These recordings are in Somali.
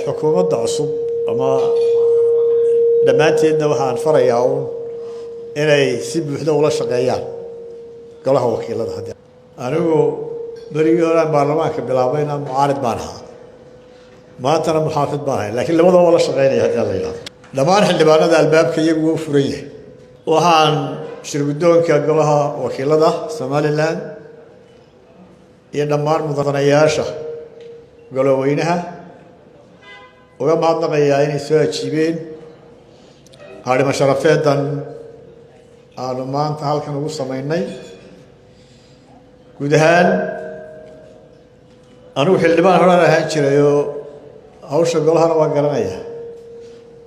xukuumadda cusub ama dhammaanteedna waxaan farayaa inay si buuxda ula shaqeeyaan golaha wakiilada. Hadda anigu berigii hore baarlamaanka bilaabayna mucaarid baan ahaa, maantana muxaafid baan ahay, laakiin labadaba la shaqeynaya haddii la yidhaahdo. Dhammaan xildhibaanada albaabka iyagu wuu furan yahay. Waxaan shirguddoonka golaha wakiilada Somaliland iyo dhammaan mudanayaasha goloweynaha uga mahadnaqayaa inay soo ajiibeen arrimo sharafeedan aanu maanta halkan ugu samaynay. Guud ahaan anigu xildhibaan horaan ahaan jirayoo hawsha golahana waan garanayaa.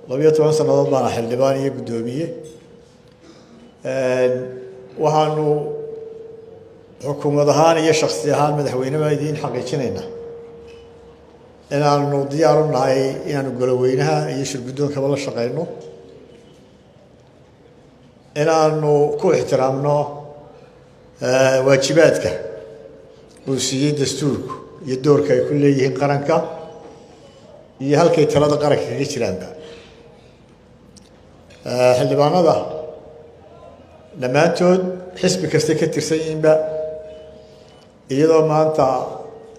12 sannadood baan xildhibaan iyo guddoomiye. Waxaanu xukuumad ahaan iyo shakhsi ahaan madaxweynaha idiin xaqiijinaynaa inaanu diyaar u nahay inaanu goloweynaha iyo shirguddoonkaba la shaqeyno, inaanu ku ixtiraamno waajibaadka uu siiyey dastuurku iyo doorka ay ku leeyihiin qaranka iyo halkay talada qaranka kaga jiraanba. Xildhibaanada dhammaantood xisbi kasta ka tirsan yihiinba, iyadoo maanta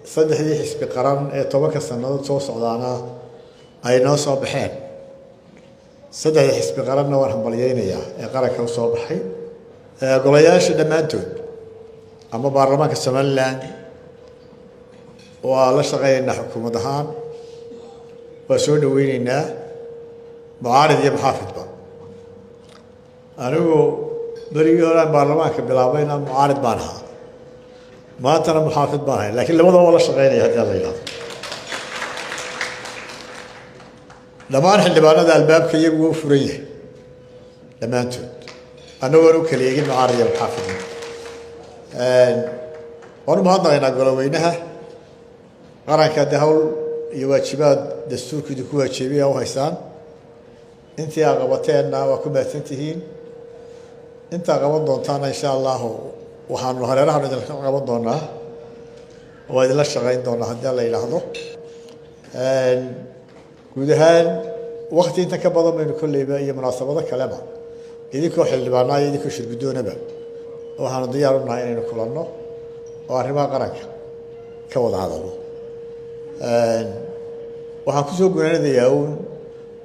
3 xisbi qaran ee 10 sannadood soo socdaana ay noo soo baxeen. 3 xisbi qaranna waan hambalyeynayaa ee qaranka u soo baxay. Golayaasha dhammaantood ama baarlamaanka Somaliland waa la shaqeynaynaa xukuumad ahaan, waa soo dhaweynaynaa mucaarid iyo muxaafidba. Anigu berigii hore baarlamaanka bilaabayna mucaarid baan ahaa, maantana muxaafid baan ahay, laakiin labadaba la shaqeynaya haddii la yidhaahdo. Dhammaan xildhibaanada albaabka iyagu wuu furan yahay dhammaantood, annagoon u kala eegin mucaarid iyo muxaafid. waan u mahadnaqaynaa goloweynaha qaranka. Dee hawl iyo waajibaad dastuurkiidu ku waajibiya u haysaan. intii aa qabateenna waa ku mahadsan tihiin. intaa qaban doontaana insha allahu waxaanu hareerahan idinka qaban doonaa, waa idinla shaqeyn doonaa haddii la yidhaahdo. guud ahaan wakti inta ka badan baynu kolleyba iyo munaasabado kaleba idinkoo xildhibaanaa iyo idinkoo shirguddoonaba waxaanu diyaar u nahay inaynu kulanno oo arrimaha qaranka ka wada hadalno. waxaan kusoo gunaanadayaa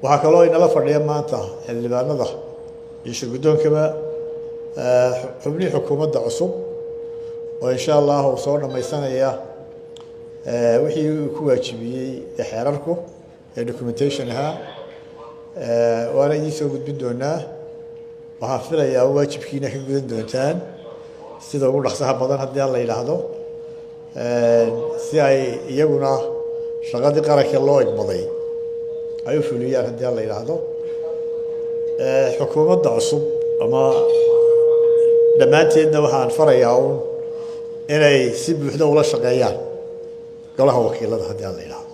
waxaa kaloo inala fadhiya maanta xildhibaanada iyo shirguddoonkaba xubnihii xukuumadda cusub oo insha allahu soo dhammaysanaya wixii uu ku waajibiyey xeerarku ee documentation ahaa. waana idiin soo gudbin doonaa. waxaan filayaa waajibkiina ka gudan doontaan sida ugu dhaqsaha badan haddii la yidhaahdo, si ay iyaguna shaqadii qaranka loo igmaday ay u fuliyaan haddii la yidhaahdo. xukuumadda cusub ama dhammaanteedna waxaan farayaa inay si buuxda ula shaqeeyaan golaha wakiilada haddii la yidhaahdo.